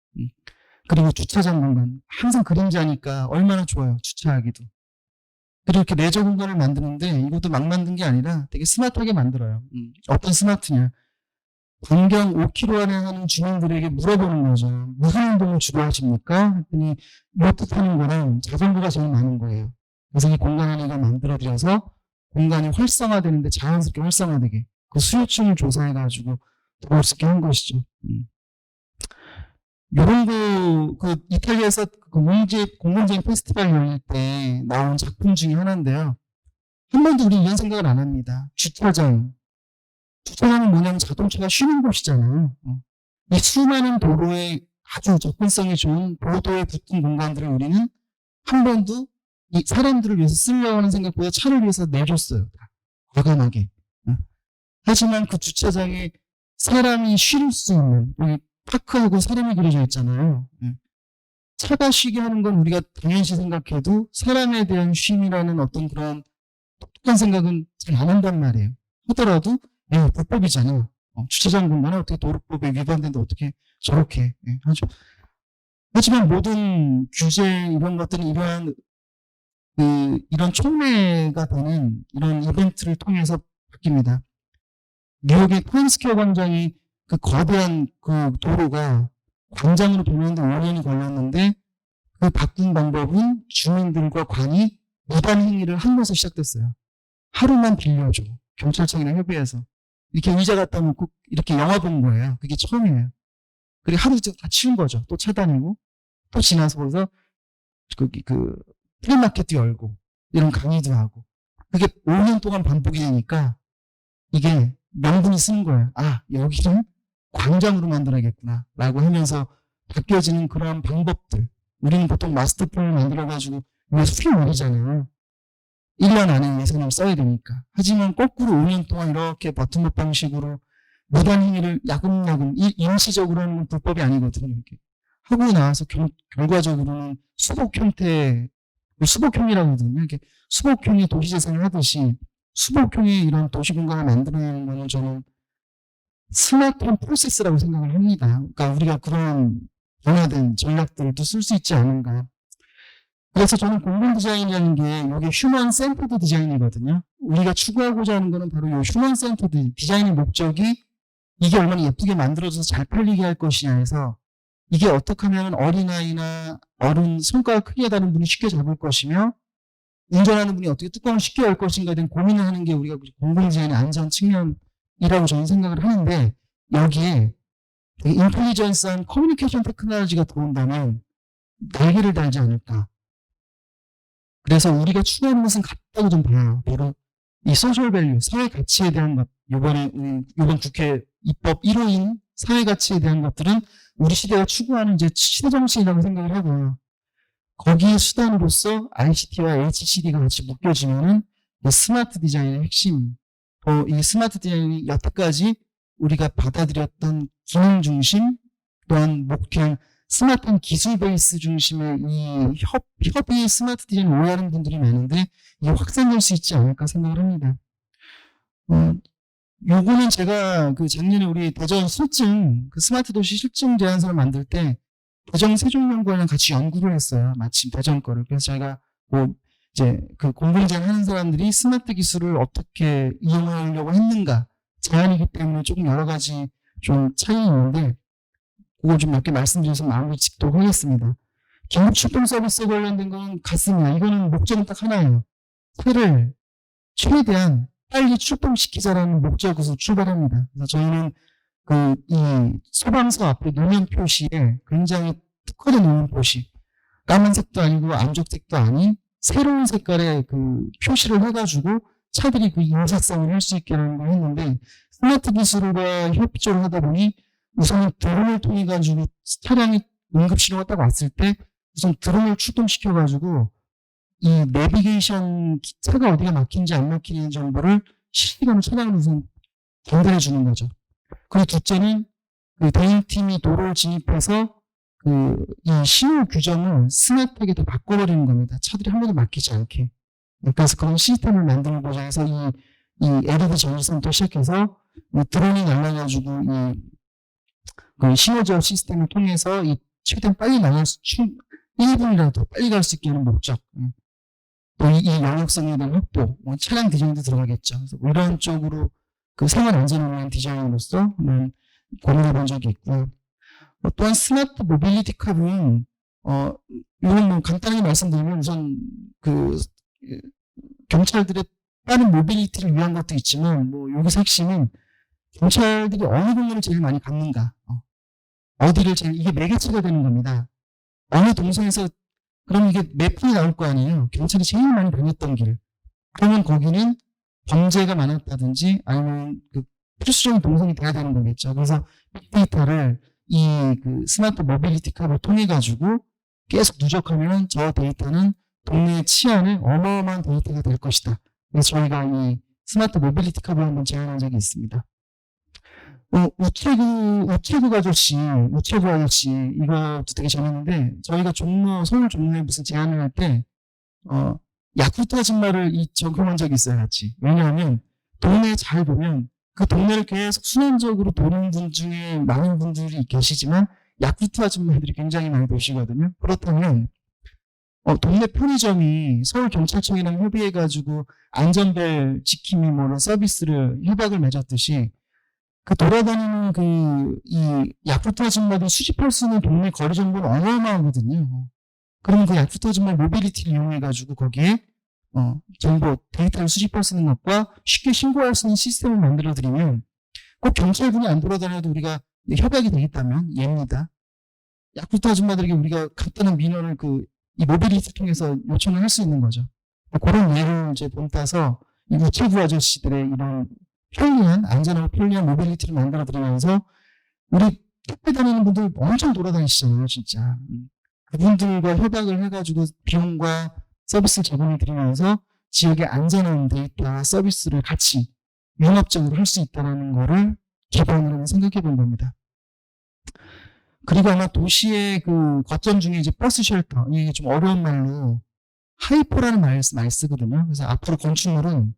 그리고 주차장 공간. 항상 그림자니까 얼마나 좋아요. 주차하기도. 그리고 이렇게 레저 공간을 만드는데 이것도 막 만든 게 아니라 되게 스마트하게 만들어요. 어떤 스마트냐. 반경 5km 안에 하는 주민들에게 물어보는 거죠. 무슨 운동을 주로 하십니까? 했더니 요트 타는 거랑 자전거가 제일 많은 거예요. 그래서 이 공간 하나가 만들어드려서 공간이 활성화되는데 자연스럽게 활성화되게 그 수요층을 조사해가지고 더 멋있게 한 것이죠. 요런 이탈리아에서 공공재생 페스티벌 열릴 때 나온 작품 중에 하나인데요. 한 번도 우리 이런 생각을 안 합니다. 주차장은 뭐냐면 자동차가 쉬는 곳이잖아요. 이 수많은 도로에 아주 접근성이 좋은 보도에 붙은 공간들을 우리는 한 번도 이 사람들을 위해서 쓰려고 하는 생각보다 차를 위해서 내줬어요. 과감하게. 하지만 그 주차장에 사람이 쉴 수 있는 여기 파크하고 사람이 그려져 있잖아요. 차가 쉬게 하는 건 우리가 당연시 생각해도 사람에 대한 쉼이라는 어떤 그런 똑똑한 생각은 잘 안 한단 말이에요. 하더라도 불법이잖아. 주차장 공간에 어떻게 도로법에 위반된데 어떻게 저렇게 하죠. 하지만 모든 규제 이런 것들은 이런 촉매가 되는 이런 이벤트를 통해서 바뀝니다. 뉴욕의 타임스퀘어 광장이 그 거대한 그 도로가 광장으로 변하는데 5년이 걸렸는데 그 바꾼 방법은 주민들과 관이 무단 행위를 하면서 시작됐어요. 하루만 빌려줘. 경찰청이랑 협의해서. 이렇게 의자 갖다 놓고 이렇게 영화 본 거예요. 그게 처음이에요. 그리고 하루 다 치운 거죠. 또 차단이고 또 지나서 거기서 플리마켓도 열고 이런 강의도 하고 그게 5년 동안 반복이 되니까 이게 명분이 쓰는 거예요. 아, 여기는 광장으로 만들어야겠구나 라고 하면서 바뀌어지는 그러한 방법들. 우리는 보통 마스터 플랜을 만들어가지고 위에서 휙 올리잖아요. 1년 안에 예산을 써야 되니까. 하지만 거꾸로 5년 동안 이렇게 버튼업 방식으로 무단 행위를 야금야금 임시적으로는 불법이 아니거든요. 이렇게 하고 나와서 결과적으로는 수복 형태, 수복형이라고 하거든요. 이렇게 수복형의 도시재생을 하듯이 수복형의 이런 도시공간을 만들어내는 거는 저는 스마트한 프로세스라고 생각을 합니다. 그러니까 우리가 그런 변화된 전략들도 쓸 수 있지 않은가. 그래서 저는 공공 디자인이라는 게 이게 휴먼 센터드 디자인이거든요. 우리가 추구하고자 하는 거는 바로 이 휴먼 센터드 디자인의 목적이 이게 얼마나 예쁘게 만들어져서 잘 팔리게 할 것이냐 해서 이게 어떻게 하면 어린아이나 어른 손가락 크기에 다른 분이 쉽게 잡을 것이며 운전하는 분이 어떻게 뚜껑을 쉽게 열 것인가에 대한 고민을 하는 게 우리가 공공 디자인의 안전 측면이라고 저는 생각을 하는데 여기에 되게 인텔리전스한 커뮤니케이션 테크놀로지가 들어온다면 날개를 달지 않을까. 그래서 우리가 추구하는 것은 같다고 좀 봐요. 바로 이 소셜 밸류, 사회 가치에 대한 것, 이번 국회 입법 1호인 사회 가치에 대한 것들은 우리 시대가 추구하는 이제 시대 정신이라고 생각을 하고요. 거기에 수단으로서 ICT와 HCD가 같이 묶여지면은 스마트 디자인의 핵심, 또 이 스마트 디자인이 여태까지 우리가 받아들였던 기능 중심, 또한 그냥 스마트한 기술 베이스 중심의 이 협의 스마트 디자인 오해하는 분들이 많은데 이게 확산될 수 있지 않을까 생각을 합니다. 요거는 제가 그 작년에 우리 대전 실증, 그 스마트 도시 실증 제안서를 만들 때 대전 세종연구원이랑 같이 연구를 했어요. 마침 대전 거를. 그래서 저희가 뭐 이제 그 공공재안 하는 사람들이 스마트 기술을 어떻게 이용하려고 했는가 제안이기 때문에 조금 여러 가지 좀 차이가 있는데 그거 좀 몇 개 말씀드려서 마무리 짓도록 하겠습니다. 긴급 출동 서비스에 관련된 건 같습니다. 이거는 목적은 딱 하나예요. 새를 최대한 빨리 출동시키자라는 목적에서 출발합니다. 그래서 저희는 이 소방서 앞에 노면 표시에 굉장히 특화된 노면 표시, 까만색도 아니고 암적색도 아닌 새로운 색깔의 그 표시를 해가지고 차들이 그 인사성을 할 수 있게 하는 걸 했는데 스마트 기술과 협조를 하다 보니 우선은 드론을 통해 가지고 차량이 응급신호가 딱 왔을 때 우선 드론을 출동시켜가지고 이 내비게이션 차가 어디가 막힌지 안 막히는 정보를 실시간으로 차량을 우선 전달해 주는 거죠. 그리고 둘째는 그 대응팀이 도로를 진입해서 이 신호 규정을 스마트하게 다 바꿔버리는 겁니다. 차들이 한 번도 막히지 않게. 그래서 그런 시스템을 만들고자 해서 이 LED 전지선부터 시작해서 드론이 날라가지고 그 신호 제어 시스템을 통해서 이 최대한 빨리 나갈 수, 1분이라도 빨리 갈 수 있게 하는 목적. 또 이 영역성에 대한 확보, 차량 디자인도 들어가겠죠. 그래서 이런 쪽으로 그 생활 안전을 위한 디자인으로서 고민해 본 적이 있고요. 또한 스마트 모빌리티 캅은 이건 뭐 간단하게 말씀드리면 우선 그 경찰들의 빠른 모빌리티를 위한 것도 있지만 뭐 여기서 핵심은 경찰들이 어느 공간을 제일 많이 갖는가, 어디를 제일 이게 매개체가 되는 겁니다. 어느 동선에서 그럼 이게 매핑이 나올 거 아니에요. 경찰이 제일 많이 다녔던 길. 그러면 거기는 범죄가 많았다든지 아니면 그 필수적인 동선이 돼야 되는 거겠죠. 그래서 빅데이터를 그 스마트 모빌리티 캅을 통해 가지고 계속 누적하면 저 데이터는 동네 치안에 어마어마한 데이터가 될 것이다. 그래서 저희가 이 스마트 모빌리티 캅을 한번 제안한 적이 있습니다. 우체국 아저씨, 이것도 되게 재밌는데, 저희가 서울 종로에 무슨 제안을 할 때, 야쿠르트 아줌마를 적용한 적이 있어요, 같이. 왜냐하면, 동네에 잘 보면, 그 동네를 계속 순환적으로 도는 분 중에 많은 분들이 계시지만, 야쿠르트 아줌마들이 굉장히 많이 보시거든요. 그렇다면, 동네 편의점이 서울경찰청이랑 협의해가지고, 안전벨 지킴이 서비스를 협약을 맺었듯이, 그 돌아다니는 이 야쿠르트 아줌마들이 수집할 수 있는 동네 거리 정보는 어마어마하거든요. 그러면 그 야쿠르트 아줌마 모빌리티를 이용해가지고 거기에 정보, 데이터를 수집할 수 있는 것과 쉽게 신고할 수 있는 시스템을 만들어드리면 꼭 경찰분이 안 돌아다녀도 우리가 협약이 되겠다면 얘입니다. 야쿠르트 아줌마들에게 우리가 간단한 민원을 이 모빌리티 통해서 요청을 할 수 있는 거죠. 그런 예를 이제 본따서 이 우체부 아저씨들의 이런 안전하고 편리한 모빌리티를 만들어드리면서 우리 택배 다니는 분들 엄청 돌아다니시잖아요, 진짜. 그분들과 협약을 해가지고 비용과 서비스를 제공해 드리면서 지역의 안전한 데이터와 서비스를 같이 융합적으로 할 수 있다는 거를 기반으로 생각해 본 겁니다. 그리고 아마 도시의 그 거점 중에 이제 버스 쉘터, 이게 좀 어려운 말로 하이퍼라는 말 쓰거든요. 그래서 앞으로 건축물은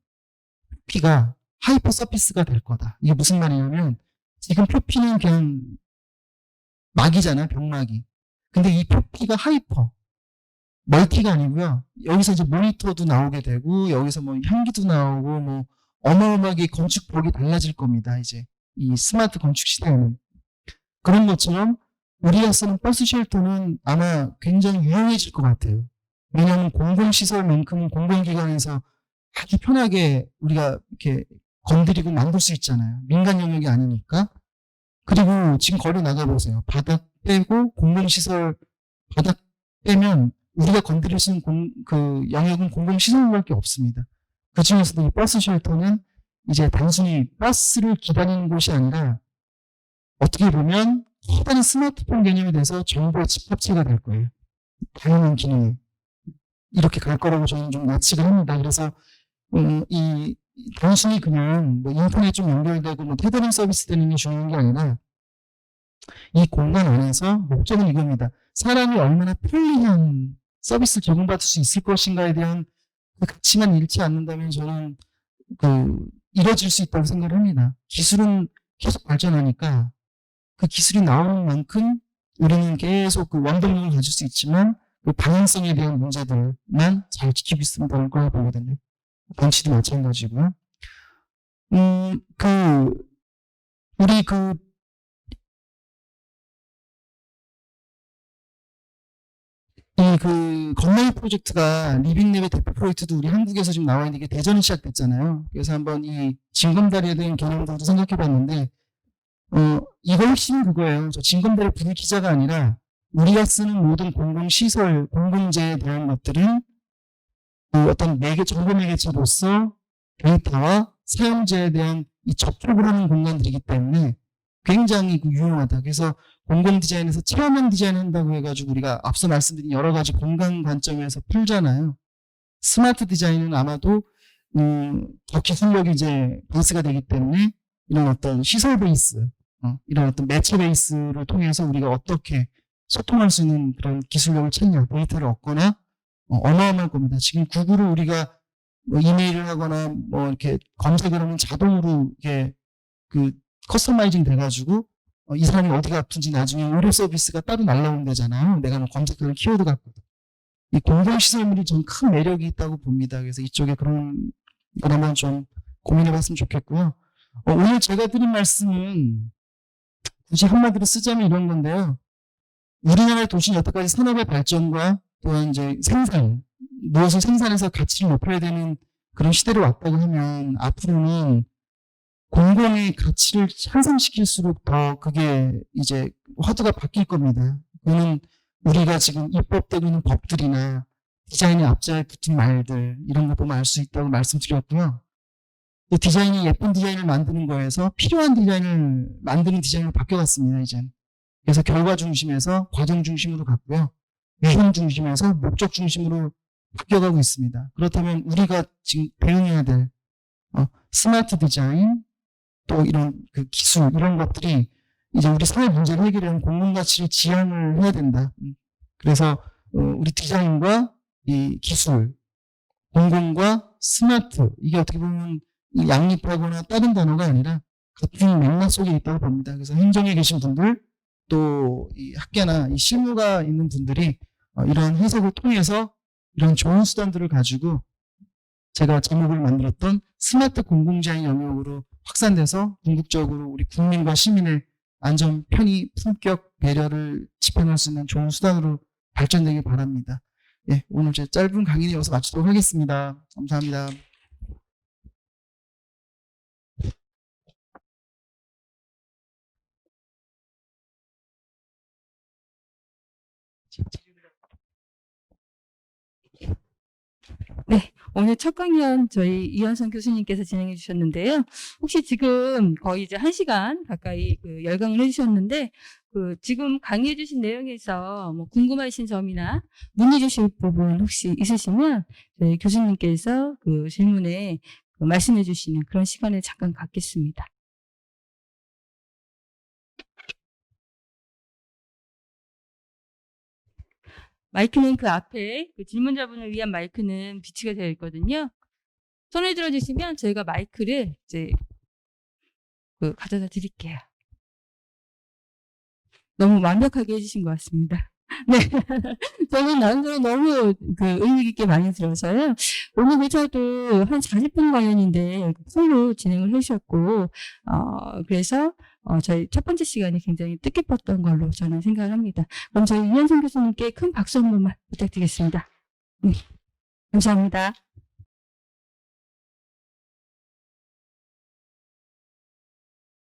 표피가 하이퍼 서피스가 될 거다. 이게 무슨 말이냐면 지금 표피는 그냥 막이잖아, 병막이. 근데 이 표피가 하이퍼, 멀티가 아니고요. 여기서 이제 모니터도 나오게 되고 여기서 뭐 향기도 나오고 뭐 어마어마하게 건축법이 달라질 겁니다. 이제 이 스마트 건축 시대에는. 그런 것처럼 우리가 쓰는 버스 쉘터는 아마 굉장히 유용해질 것 같아요. 왜냐하면 공공시설만큼은 공공기관에서 아주 편하게 우리가 이렇게 건드리고 만들 수 있잖아요. 민간 영역이 아니니까. 그리고 지금 거리 나가보세요. 바닥 빼고 공공시설 바닥 빼면 우리가 건드릴 수 있는 그 영역은 공공시설밖에 없습니다. 그 중에서도 이 버스 쉘터는 이제 단순히 버스를 기다리는 곳이 아니라 어떻게 보면 커다란 스마트폰 개념이 돼서 정보의 집합체가 될 거예요. 다양한 기능이. 이렇게 갈 거라고 저는 좀 예측을 합니다. 그래서 이 단순히 그냥 뭐 인터넷 좀 연결되고 뭐 테더링 서비스 되는 게 중요한 게 아니라 이 공간 안에서 목적은 이겁니다. 사람이 얼마나 편리한 서비스를 제공받을 수 있을 것인가에 대한 그 가치만 잃지 않는다면 저는 이뤄질 수 있다고 생각을 합니다. 기술은 계속 발전하니까 그 기술이 나오는 만큼 우리는 계속 그 원동력을 가질 수 있지만 그 방향성에 대한 문제들만 잘 지키고 있으면 되는 거라고 보거든요. 벤치도 마찬가지고요. 우리 건너이 프로젝트가 리빙랩의 대표 프로젝트도 우리 한국에서 지금 나와 있는 게 대전이 시작됐잖아요. 그래서 한번 이 징검다리에 대한 개념들도 생각해 봤는데, 이거 핵심 그거예요. 저 징검다리 부를 기자가 아니라 우리가 쓰는 모든 공공시설, 공공재에 대한 것들은 어떤 정보 매개체로서 데이터와 사용자에 대한 이 접촉을 하는 공간들이기 때문에 굉장히 유용하다. 그래서 공공 디자인에서 체험형 디자인 한다고 해가지고 우리가 앞서 말씀드린 여러 가지 공간 관점에서 풀잖아요. 스마트 디자인은 아마도 더 기술력이 이제 베이스가 되기 때문에 이런 어떤 시설 베이스, 이런 어떤 매체 베이스를 통해서 우리가 어떻게 소통할 수 있는 그런 기술력을 찾냐, 데이터를 얻거나 어마어마할 겁니다. 지금 구글을 우리가 뭐 이메일을 하거나 뭐 이렇게 검색을 하면 자동으로 이렇게 커스터마이징 돼가지고 이 사람이 어디가 아픈지 나중에 의료 서비스가 따로 날라온다잖아요. 내가 뭐 검색하는 키워드 갖고도. 이 공공시설물이 좀 큰 매력이 있다고 봅니다. 그래서 이쪽에 그런 거라면 좀 고민해봤으면 좋겠고요. 오늘 제가 드린 말씀은 굳이 한마디로 쓰자면 이런 건데요. 우리나라의 도시는 여태까지 산업의 발전과 또한 이제 무엇을 생산해서 가치를 높여야 되는 그런 시대로 왔다고 하면 앞으로는 공공의 가치를 향상시킬수록 더 그게 이제 화두가 바뀔 겁니다. 그거는 우리가 지금 입법되고 있는 법들이나 디자인의 앞자에 붙은 말들 이런 거 보면 알 수 있다고 말씀드렸고요. 또 디자인이 예쁜 디자인을 만드는 거에서 필요한 디자인을 만드는 디자인으로 바뀌어갔습니다. 이젠. 그래서 결과 중심에서 과정 중심으로 갔고요. 유형 중심에서 목적 중심으로 바뀌어가고 있습니다. 그렇다면 우리가 지금 대응해야 될 스마트 디자인 또 이런 기술 이런 것들이 이제 우리 사회 문제를 해결하는 공공가치를 지향을 해야 된다. 그래서 우리 디자인과 이 기술, 공공과 스마트 이게 어떻게 보면 양립하거나 다른 단어가 아니라 같은 맥락 속에 있다고 봅니다. 그래서 행정에 계신 분들 또 이 학계나 이 실무가 있는 분들이 이런 해석을 통해서 이런 좋은 수단들을 가지고 제가 제목을 만들었던 스마트 공공디자인 영역으로 확산돼서 궁극적으로 우리 국민과 시민의 안전, 편의, 품격, 배려를 집행할 수 있는 좋은 수단으로 발전되길 바랍니다. 예, 오늘 제 짧은 강의는 여기서 마치도록 하겠습니다. 감사합니다. 네, 오늘 첫 강연 저희 이현선 교수님께서 진행해 주셨는데요. 혹시 지금 거의 이제 1시간 가까이 열강을 해주셨는데 지금 강의해 주신 내용에서 뭐 궁금하신 점이나 문의 주실 부분 혹시 있으시면 저희 교수님께서 그 질문에 말씀해 주시는 그런 시간을 잠깐 갖겠습니다. 마이크는 그 앞에 그 질문자분을 위한 마이크는 비치가 되어 있거든요. 손을 들어주시면 저희가 마이크를 이제 가져다 드릴게요. 너무 완벽하게 해주신 것 같습니다. 네. 저는 나름대로 너무 의미 깊게 많이 들어서요. 오늘부터도 한 40분 관련인데 풀로 진행을 해주셨고, 그래서 저희 첫 번째 시간이 굉장히 뜻깊었던 걸로 저는 생각을 합니다. 그럼 저희 이현성 교수님께 큰 박수 한 번만 부탁드리겠습니다. 네. 감사합니다.